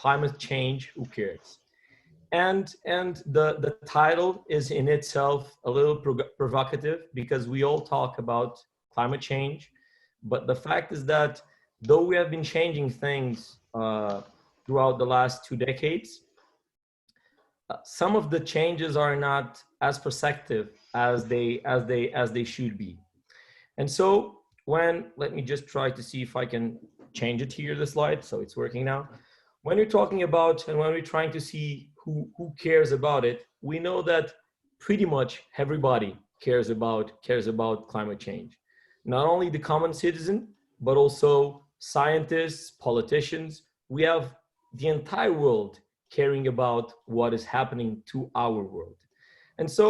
climate change, who cares? And the title is in itself a little provocative, because we all talk about climate change, but the fact is that though we have been changing things throughout the last 2 decades, some of the changes are not as perceptive as they should be. And so let me just try to see if I can change it here, the slide, so it's working now. When you're talking about, and when we're trying to see who cares about it, we know that pretty much everybody cares about climate change. Not only the common citizen, but also scientists, politicians. We have the entire world caring about what is happening to our world. And so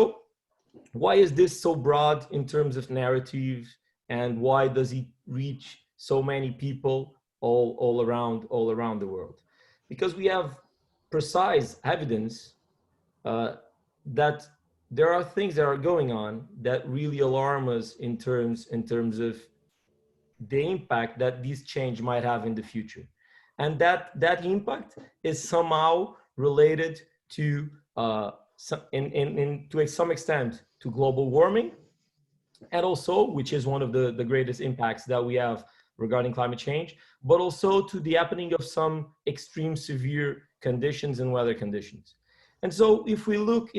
why is this so broad in terms of narrative, and why does it reach so many people all around the world? Because we have precise evidence that there are things that are going on that really alarm us in terms of the impact that this change might have in the future, and that impact is somehow related to to some extent to global warming, and also, which is one of the greatest impacts that we have regarding climate change, but also to the happening of some extreme severe conditions and weather conditions. And so if we look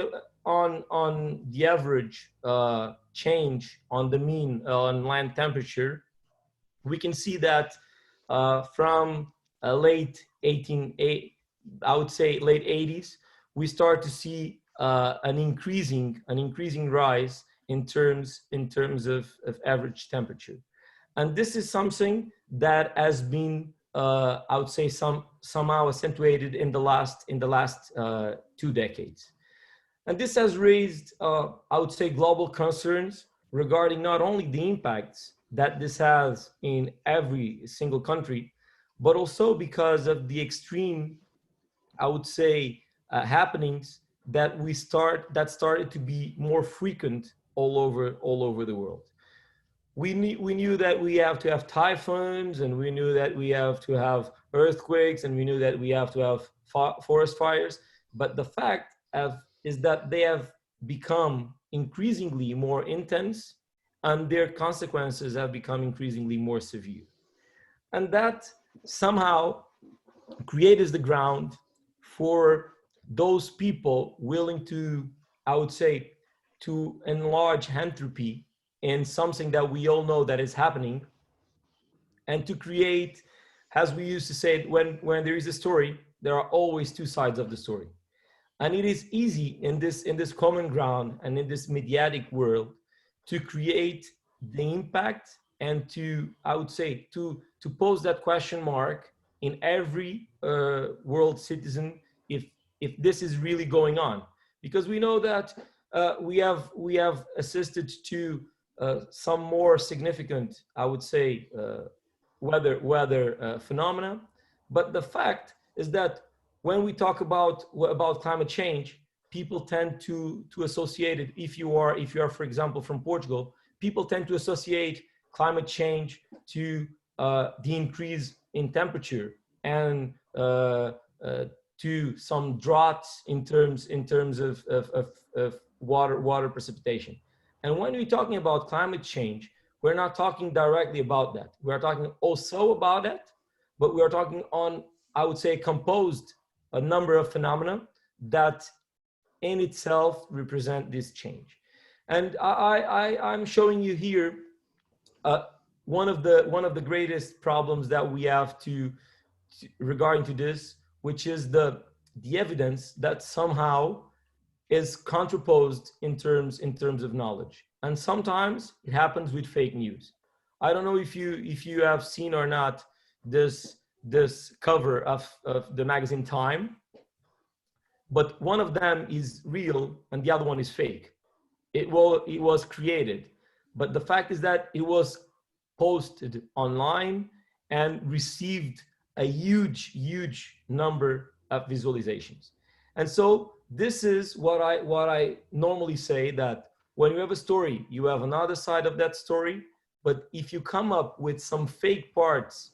at on the average change on the mean on land temperature, we can see that from late 18, I would say late 80s, we start to see an increasing rise in terms of average temperature. And this is something that has been, I would say, somehow accentuated in the last 2 decades. And this has raised, I would say, global concerns regarding not only the impacts that this has in every single country, but also because of the extreme, I would say, happenings that started to be more frequent all over the world. We knew that we have to have typhoons, and we knew that we have to have earthquakes, and we knew that we have to have forest fires. But the fact is that they have become increasingly more intense, and their consequences have become increasingly more severe. And that somehow creates the ground for those people willing to, I would say, to enlarge entropy in something that we all know that is happening, and to create, as we used to say, when there is a story, there are always two sides of the story. And it is easy in this common ground and in this mediatic world to create the impact, and to, I would say, to pose that question mark in every world citizen if this is really going on. Because we know that we have assisted to some more significant, I would say, weather phenomena. But the fact is that when we talk about climate change, people tend to associate it. If you are, for example, from Portugal, people tend to associate climate change to the increase in temperature, and to some droughts in terms of water precipitation. And when we're talking about climate change, we're not talking directly about that. We're talking also about that, but we are talking on, I would say, composed a number of phenomena that in itself represent this change. And I'm showing you here one of the greatest problems that we have regarding to this, which is the evidence that somehow is contraposed in terms of knowledge. And sometimes it happens with fake news. I don't know if you have seen or not this cover of the magazine Time, but one of them is real and the other one is fake. It was created, but the fact is that it was posted online and received a huge number of visualizations. And so this is what I normally say, that when you have a story, you have another side of that story, but if you come up with some fake parts,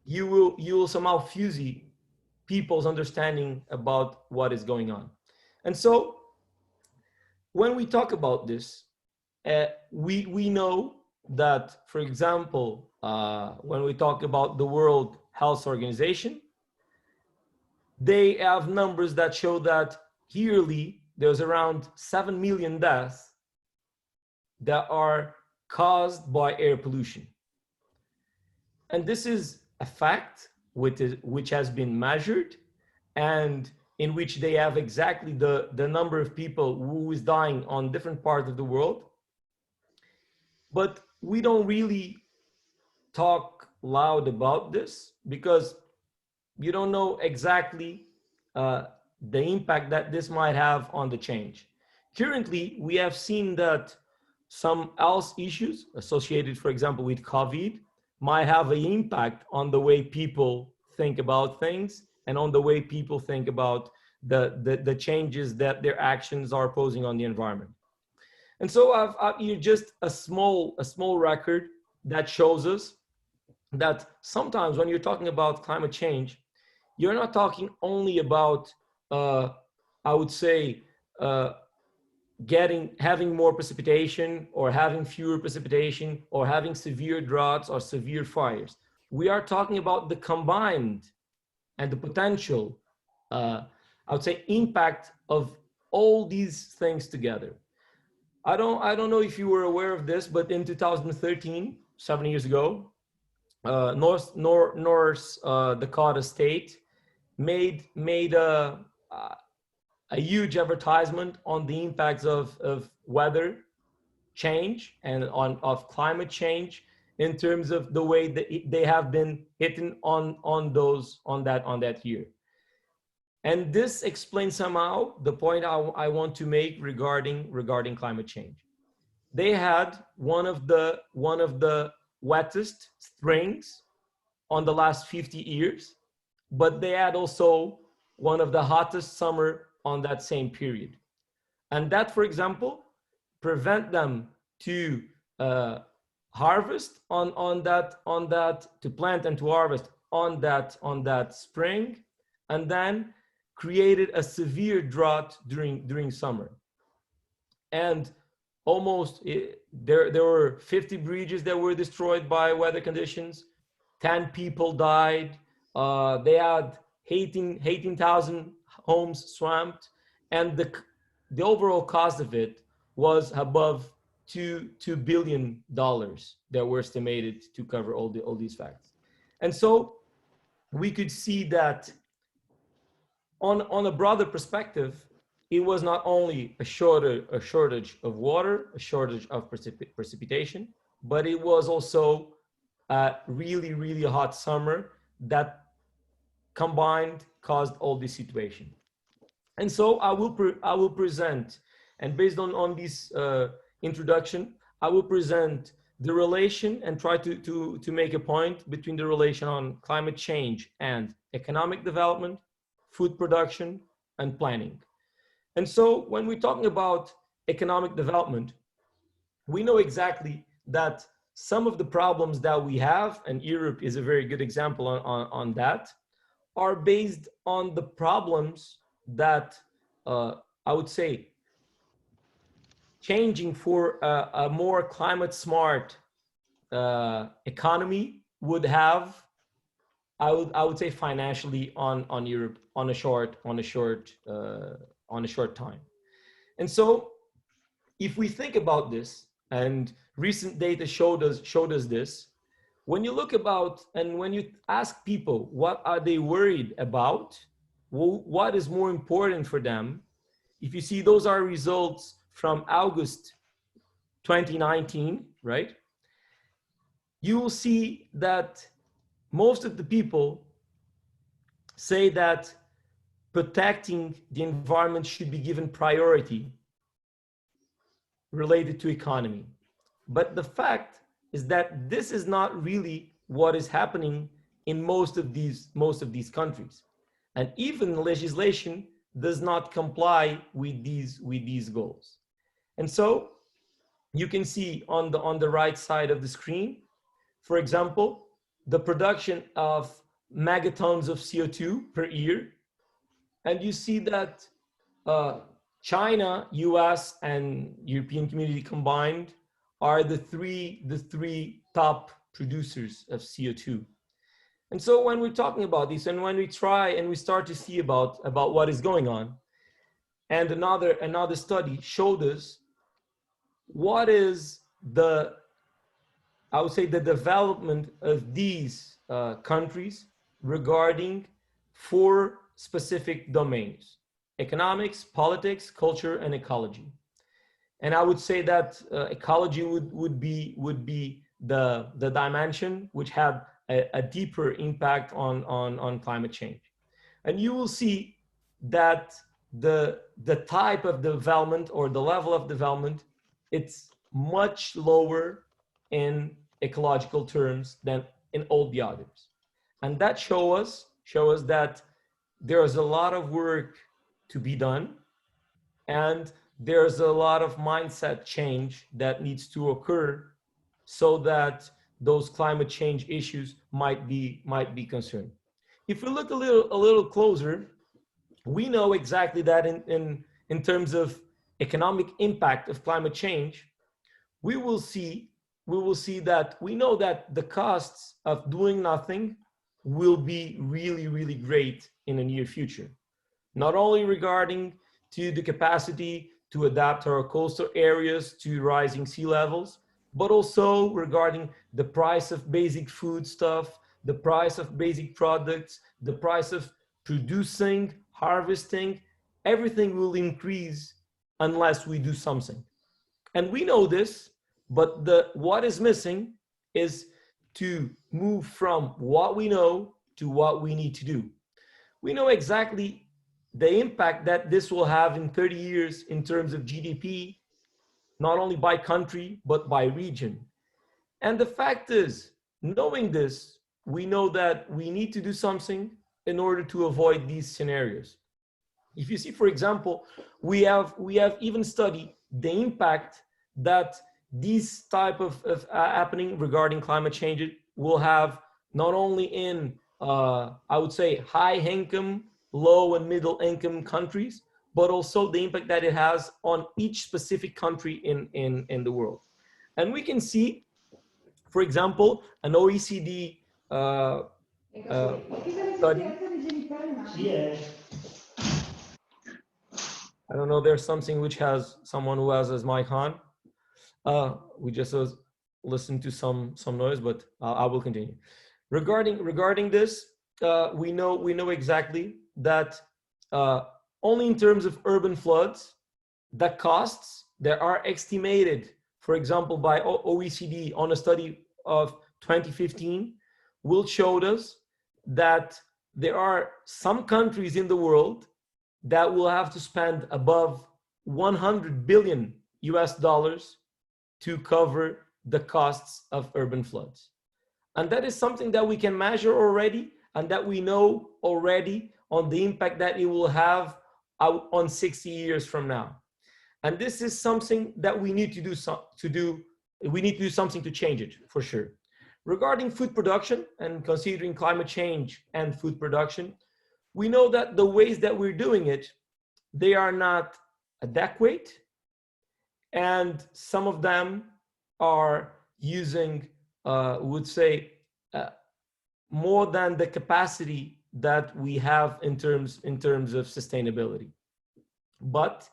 you will somehow fuse people's understanding about what is going on. And so when we talk about this, we know that, for example, when we talk about the World Health Organization, they have numbers that show that yearly there's around 7 million deaths that are caused by air pollution. And this is a fact which has been measured, and in which they have exactly the number of people who is dying on different parts of the world. But we don't really talk loud about this because you don't know exactly the impact that this might have on the change. Currently, we have seen that some health issues associated, for example, with COVID might have an impact on the way people think about things and on the way people think about the changes that their actions are posing on the environment. And so I've here just a small record that shows us that sometimes when you're talking about climate change, you're not talking only about, I would say, having more precipitation or having fewer precipitation or having severe droughts or severe fires. We are talking about the combined and the potential, I would say, impact of all these things together. I don't know if you were aware of this, but in 2013, 7 years ago, North Dakota State made a huge advertisement on the impacts of weather change and of climate change in terms of the way that they have been hitting on that year. And this explains somehow the point I want to make regarding climate change. They had one of the wettest springs on the last 50 years, but they had also one of the hottest summer on that same period. And that, for example, prevent them to harvest on that, to plant and to harvest on that spring, and then created a severe drought during summer. And almost there were 50 bridges that were destroyed by weather conditions. 10 people died. They had 18,000 homes swamped, and the overall cost of it was above $2 billion that were estimated to cover all these facts. And so we could see that on a broader perspective, it was not only a shortage of water, a shortage of precipitation, but it was also a really hot summer that combined caused all this situation. And so I will present, and based on this introduction, I will present the relation and try to make a point between the relation on climate change and economic development, food production, and planning. And so when we're talking about economic development, we know exactly that some of the problems that we have, and Europe is a very good example on that, are based on the problems that I would say changing for a more climate smart economy would have, I would say, financially on Europe on a short time. And so if we think about this, and recent data showed us this, when you look about and when you ask people what are they worried about, what is more important for them, if you see those are results from August 2019, right? You will see that most of the people say that protecting the environment should be given priority related to economy. But the fact is that this is not really what is happening in most of these countries. And even legislation does not comply with these goals. And so you can see on the right side of the screen, for example, the production of megatons of CO2 per year. And you see that China, US, and European community combined are the three top producers of CO2. And so when we're talking about this, and when we try and we start to see about what is going on, and another study showed us what is the, I would say, the development of these countries regarding 4 specific domains: economics, politics, culture, and ecology. And I would say that ecology would be the dimension which had a deeper impact on climate change. And you will see that the type of development or the level of development, it's much lower in ecological terms than in all the others. And that show us that there's a lot of work to be done, and there's a lot of mindset change that needs to occur so that those climate change issues might be concerned. If we look a little closer, we know exactly that in terms of economic impact of climate change, we will see that we know that the costs of doing nothing will be really, really great in the near future. Not only regarding to the capacity to adapt our coastal areas to rising sea levels, but also regarding the price of basic food stuff, the price of basic products, the price of producing, harvesting. Everything will increase unless we do something. And we know this, but what is missing is to move from what we know to what we need to do. We know exactly the impact that this will have in 30 years in terms of GDP, not only by country, but by region. And the fact is, knowing this, we know that we need to do something in order to avoid these scenarios. If you see, for example, we have even studied the impact that these type of happening regarding climate change will have not only in, I would say, high income, low and middle income countries, but also the impact that it has on each specific country in the world. And we can see, for example, an OECD study. I don't know, there's something which has someone who has his mic on. We just listened to some noise, but I will continue. Regarding this, we know exactly that only in terms of urban floods, the costs that are estimated, for example, by OECD on a study of 2015, will show us that there are some countries in the world that will have to spend above 100 billion US dollars to cover the costs of urban floods. And that is something that we can measure already, and that we know already on the impact that it will have on 60 years from now. And this is something that we need to do, we need to do something to change it, for sure. Regarding food production and considering climate change and food production, we know that the ways that we're doing it, they are not adequate, and some of them are using, would say, more than the capacity that we have in terms of sustainability. But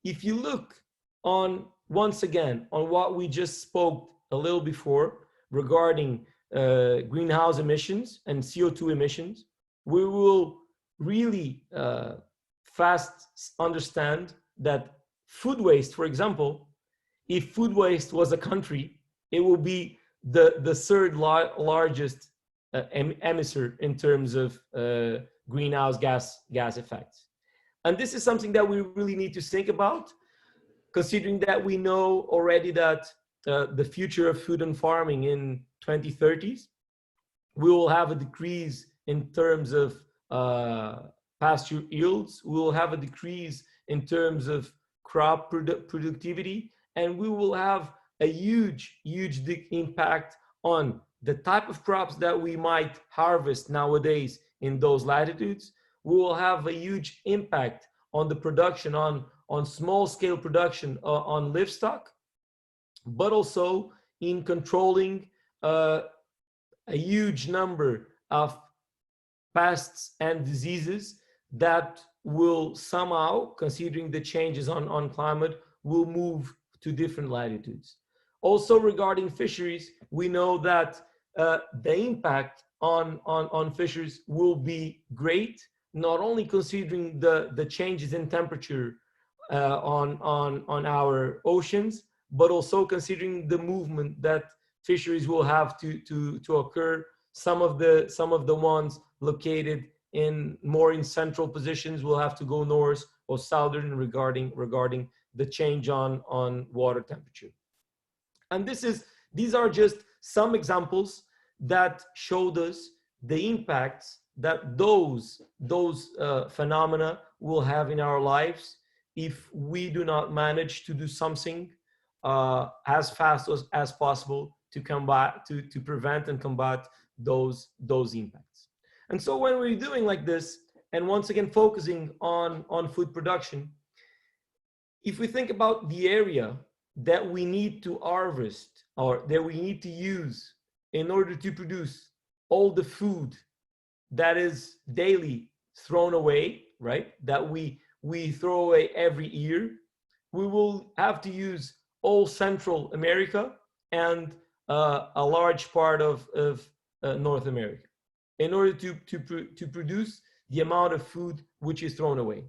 if you look on, once again, on what we just spoke a little before regarding greenhouse emissions and CO2 emissions, we will really fast understand that food waste, for example, if food waste was a country, it will be the third largest emitter in terms of greenhouse gas effects. And this is something that we really need to think about, considering that we know already that the future of food and farming in 2030s, we will have a decrease in terms of pasture yields, we will have a decrease in terms of crop productivity, and we will have a huge impact on the type of crops that we might harvest nowadays in those latitudes, we will have a huge impact on the production, on small scale production on livestock, but also in controlling a huge number of pests and diseases that will somehow, considering the changes on climate, will move to different latitudes. Also regarding fisheries, we know that the impact on fisheries will be great, not only considering the changes in temperature on our oceans, but also considering the movement that fisheries will have to occur. Some of the ones located in central positions will have to go north or southern regarding the change on water temperature. And these are just some examples that showed us the impacts that those phenomena will have in our lives if we do not manage to do something as fast as possible to prevent and combat those impacts. And so when we're doing like this, and once again focusing on food production, if we think about the area that we need to harvest or that we need to use in order to produce all the food that is daily thrown away, right? That we throw away every year, we will have to use all Central America and a large part of North America in order to produce the amount of food which is thrown away.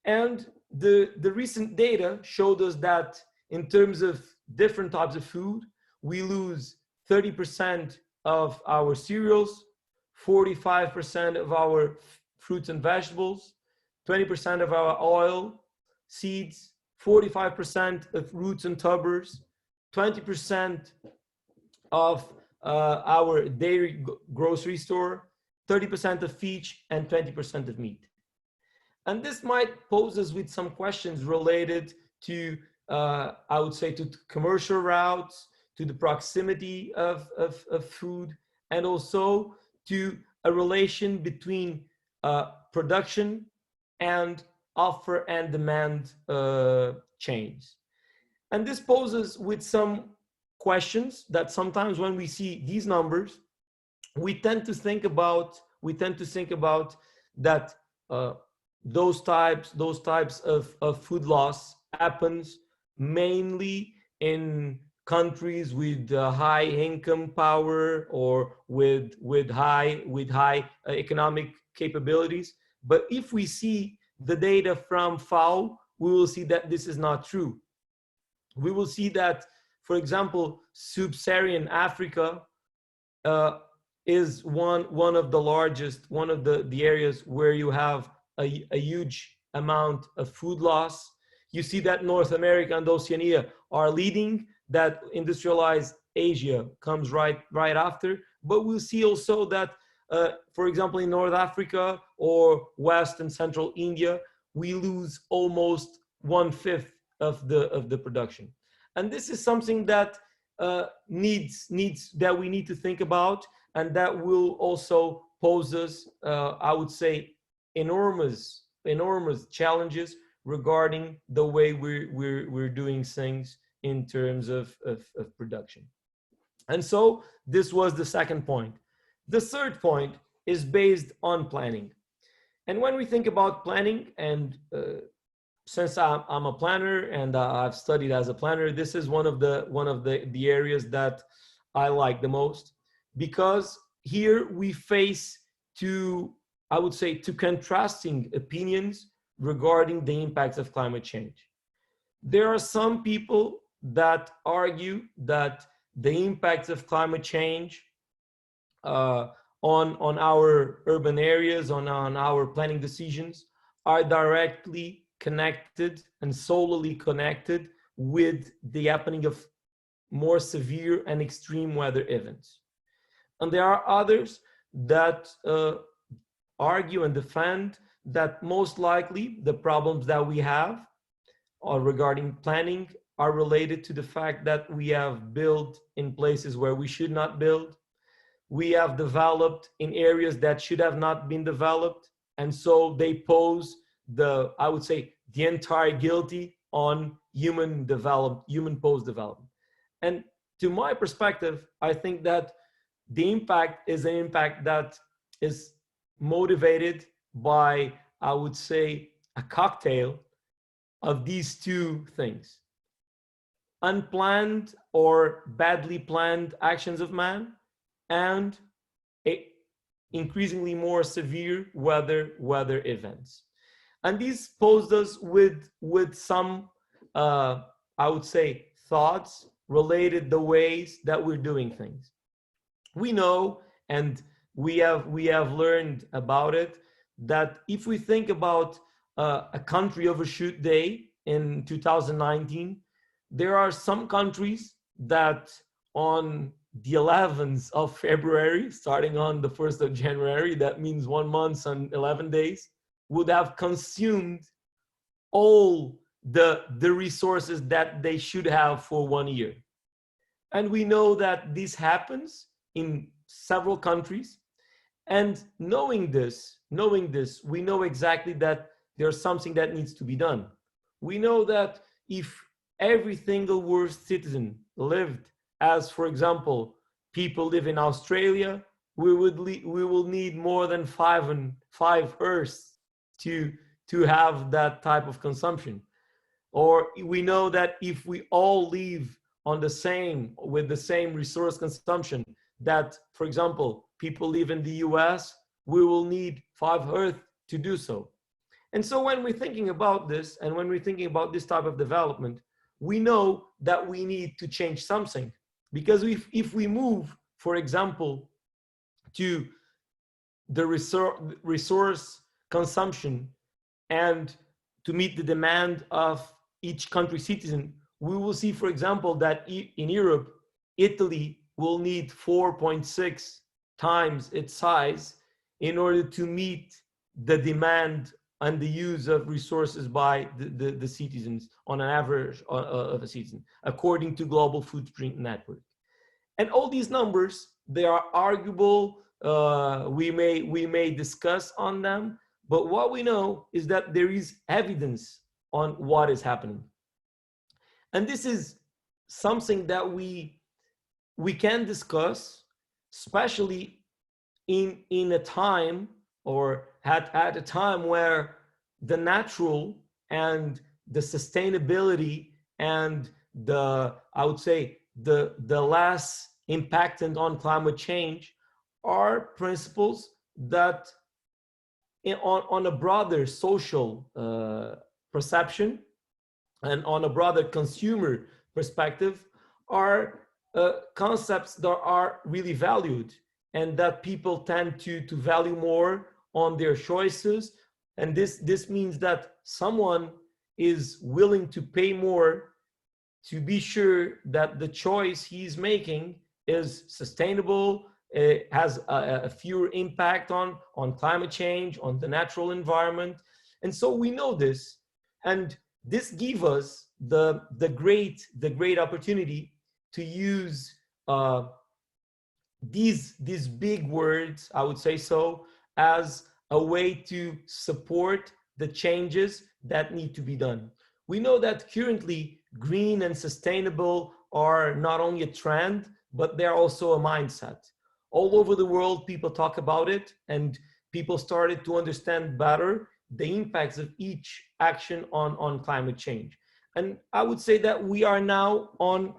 And the recent data showed us that in terms of different types of food, we lose 30% of our cereals, 45% of our fruits and vegetables, 20% of our oil, seeds, 45% of roots and tubers, 20% of our dairy grocery store, 30% of fish, and 20% of meat. And this might pose us with some questions related to, I would say, to commercial routes, to the proximity of food, and also to a relation between production and offer and demand chains. And this poses with some questions that sometimes when we see these numbers, we tend to think about that those types of food loss happens mainly in countries with high income power or with high economic capabilities. But if we see the data from FAO, we will see that this is not true. We will see that, for example, sub-Saharan Africa is one of the largest, one of the areas where you have a huge amount of food loss. You see that North America and Oceania are leading, that industrialized Asia comes right after. But we'll see also that, for example, in North Africa or West and Central India, we lose almost 1/5 of the production. And this is something that that we need to think about, and that will also pose us, I would say, enormous challenges regarding the way we're doing things in terms of production. And so this was the second point. The third point is based on planning. And when we think about planning, and since I'm a planner and I've studied as a planner, this is one of the areas that I like the most, because here we face I would say, to contrasting opinions regarding the impacts of climate change. There are some people that argue that the impacts of climate change on our urban areas, on our planning decisions, are directly connected and solely connected with the happening of more severe and extreme weather events. And there are others that argue and defend that most likely the problems that we have regarding planning are related to the fact that we have built in places where we should not build. We have developed in areas that should have not been developed. And so they pose the, I would say, the entire guilty on human post development. And to my perspective, I think that the impact is an impact that is motivated by, I would say, a cocktail of these two things: unplanned or badly planned actions of man, and increasingly more severe weather events. And these posed us with some, I would say, thoughts related the ways that we're doing things. We know, and we have learned about it, that if we think about a country overshoot day in 2019, there are some countries that on the 11th of February, starting on the 1st of January, that means 1 month and 11 days, would have consumed all the resources that they should have for 1 year. And we know that this happens in several countries. And knowing this, we know exactly that there's something that needs to be done. We know that if every single world citizen lived as, for example, people live in Australia, we will need more than 5 Earths to have that type of consumption. Or we know that if we all live on with the same resource consumption that, for example, people live in the US, we will need 5 Earth to do so. And so when we're thinking about this, and when we're thinking about this type of development, we know that we need to change something. Because if we move, for example, to the resource consumption and to meet the demand of each country citizen, we will see, for example, that in Europe, Italy will need 4.6 times its size in order to meet the demand and the use of resources by the citizens on an average of a citizen, according to Global Footprint Network. And all these numbers, they are arguable. We may discuss on them, but what we know is that there is evidence on what is happening. And this is something that we can discuss, especially in a time, or at a time where the natural and the sustainability and I would say the less impactant on climate change are principles that on a broader social perception and on a broader consumer perspective are concepts that are really valued, and that people tend to value more on their choices. And this means that someone is willing to pay more to be sure that the choice he's making is sustainable, has a fewer impact on climate change, on the natural environment. And so we know this, and this gives us the great opportunity to use these big words, I would say so, as a way to support the changes that need to be done. We know that currently green and sustainable are not only a trend, but they're also a mindset. All over the world, people talk about it, and people started to understand better the impacts of each action on climate change. And I would say that we are now on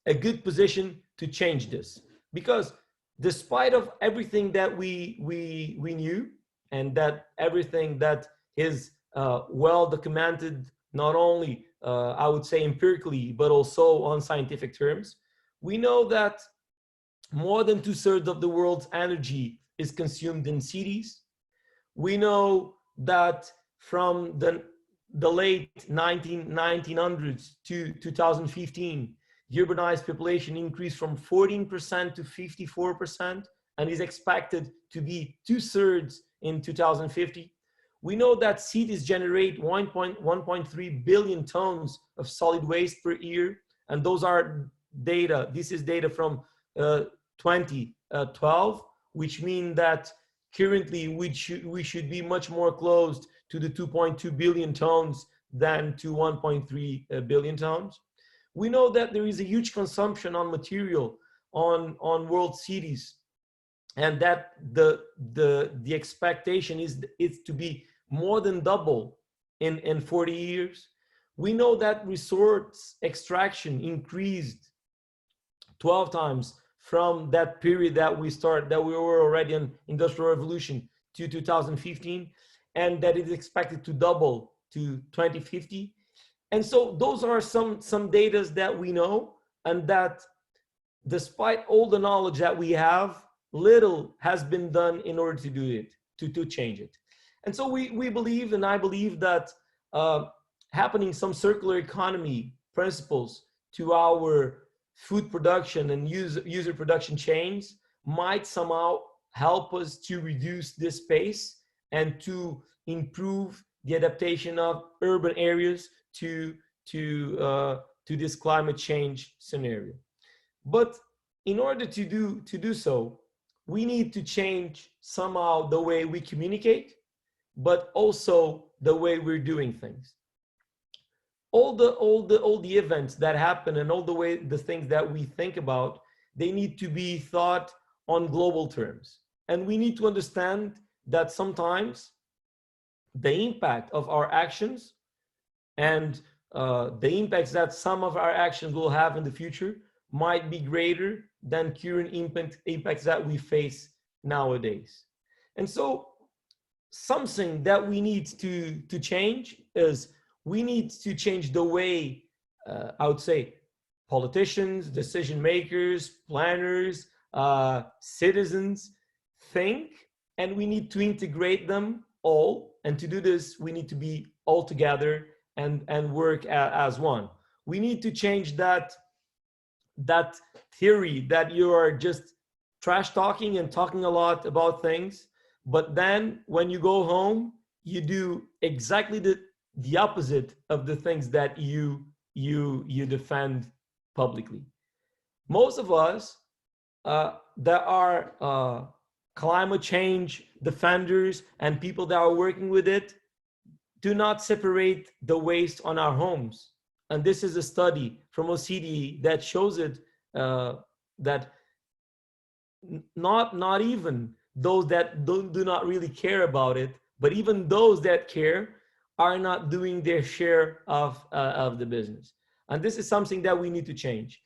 a good position to change this, because despite of everything that we knew, and that everything that is well documented, not only I would say empirically, but also on scientific terms, we know that more than 2/3 of the world's energy is consumed in cities. We know that from the late 1900s to 2015, the urbanized population increased from 14% to 54%, and is expected to be 2/3 in 2050. We know that cities generate 1.3 billion tons of solid waste per year, and those are data. This is data from 2012, which means that currently we should be much more close to the 2.2 billion tons than to 1.3 billion tons. We know that there is a huge consumption on material on world cities, and that the expectation is to be more than double in 40 years. We know that resource extraction increased 12 times from that period that we were already in industrial revolution to 2015, and that is expected to double to 2050. And so those are some data that we know, and that despite all the knowledge that we have, little has been done in order to do it, to change it. And so we believe, and I believe, that happening some circular economy principles to our food production and user production chains might somehow help us to reduce this pace and to improve the adaptation of urban areas to this climate change scenario. But in order to do so, we need to change somehow the way we communicate, but also the way we're doing things. All the events that happen and all the things that we think about, they need to be thought on global terms. And we need to understand that sometimes the impact of our actions and the impacts that some of our actions will have in the future might be greater than current impacts that we face nowadays. And so something that we need to change is we need to change the way, I would say, politicians, decision makers, planners, citizens think, and we need to integrate them all. And to do this, we need to be all together and work as one. We need to change that theory that you are just trash talking and talking a lot about things, but then when you go home, you do exactly the opposite of the things that you defend publicly. Most of us that are climate change defenders and people that are working with it do not separate the waste on our homes. And this is a study from OCDE that shows it, that not even those that do not really care about it, but even those that care are not doing their share of the business. And this is something that we need to change.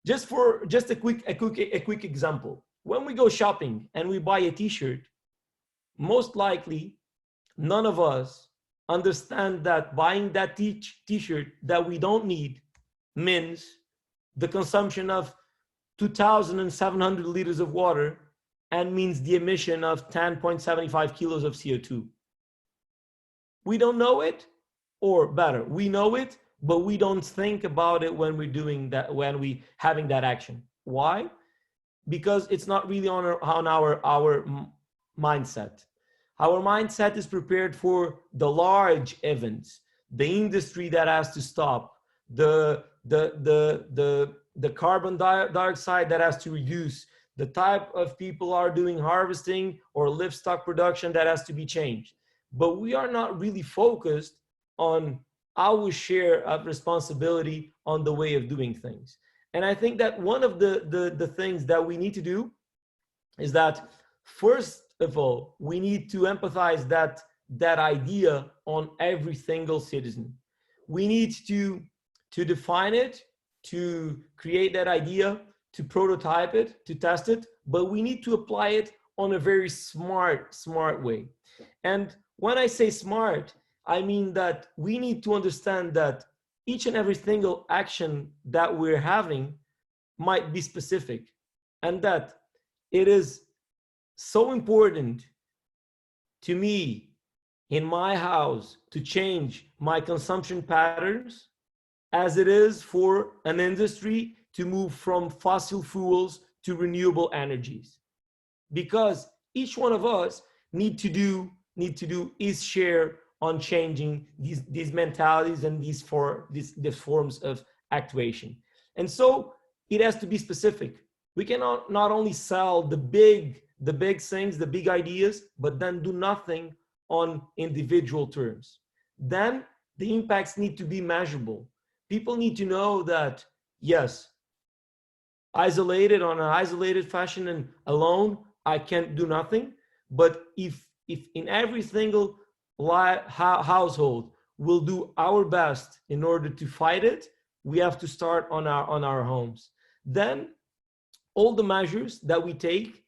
Just a quick example. When we go shopping and we buy a t-shirt, most likely none of us understand that buying that t-shirt that we don't need means the consumption of 2,700 liters of water and means the emission of 10.75 kilos of CO2. We don't know it, or better, we know it, but we don't think about it when we're doing that, when we having that action. Why? Because it's not really on our mindset. Our mindset is prepared for the large events, the industry that has to stop, the carbon dioxide that has to reduce, the type of people are doing harvesting or livestock production that has to be changed. But we are not really focused on our share of responsibility on the way of doing things. And I think that one of the things that we need to do is that, first of all, we need to empathize that idea on every single citizen. We need to define it, to create that idea, to prototype it, to test it, but we need to apply it on a very smart way. And when I say smart, I mean that we need to understand that each and every single action that we're having might be specific, and that it is so important to me in my house to change my consumption patterns as it is for an industry to move from fossil fuels to renewable energies. Because each one of us need need to do is share on changing these mentalities and these forms of actuation. And so it has to be specific. We cannot not only sell the big things, the big ideas, but then do nothing on individual terms. Then the impacts need to be measurable. People need to know that, yes, isolated on an isolated fashion and alone, I can't do nothing. But if in every single household we'll do our best in order to fight it, we have to start on our homes. Then all the measures that we take,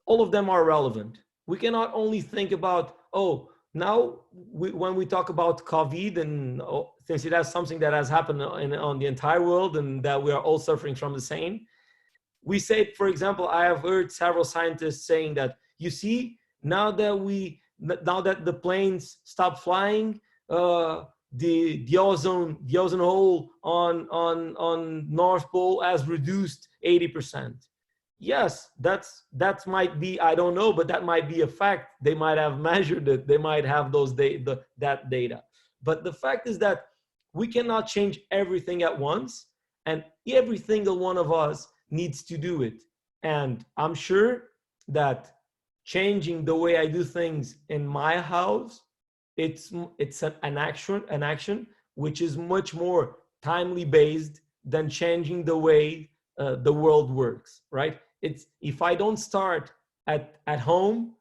all of them are relevant. We cannot only think about, oh, now when we talk about COVID, and since it has something that has happened on the entire world and that we are all suffering from the same, we say, for example, I have heard several scientists saying that, you see, now that the planes stop flying, the ozone hole on North Pole has reduced 80%. Yes, that might be, I don't know, but that might be a fact. They might have measured it. They might have that data. But the fact is that we cannot change everything at once, and every single one of us needs to do it. And I'm sure that changing the way I do things in my house, it's an action which is much more timely based than changing the way the world works, right? It's, if I don't start at home,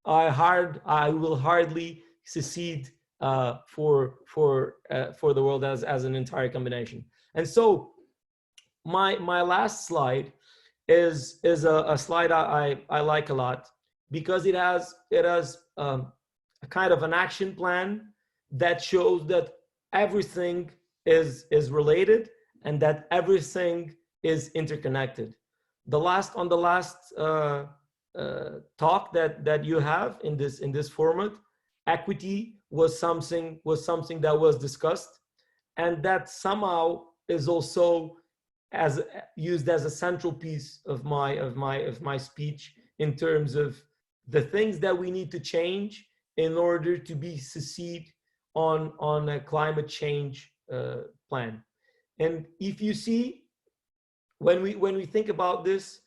I will hardly succeed for the world as an entire combination. And so my last slide is a slide I like a lot, because it has a kind of an action plan that shows that everything is related and that everything is interconnected. On the last talk that you have in this format, equity was something that was discussed, and that somehow is also used as a central piece of my speech, in terms of the things that we need to change in order to succeed on a climate change plan. And if you see, when we think about this,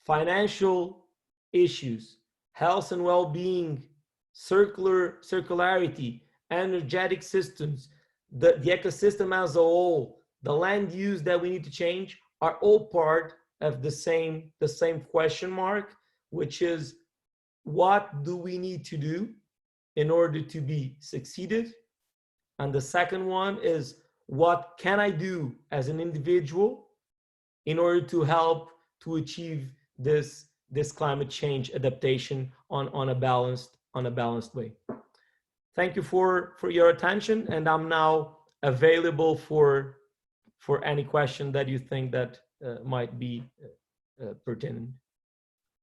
financial issues, health and well-being, circularity, energetic systems, the ecosystem as a whole, the land use that we need to change, are all part of the same question mark, which is, what do we need to do in order to be succeeded? And the second one is, what can I do as an individual in order to help to achieve this climate change adaptation on a balanced way? Thank you for your attention, and I'm now available for any question that you think that might be pertinent.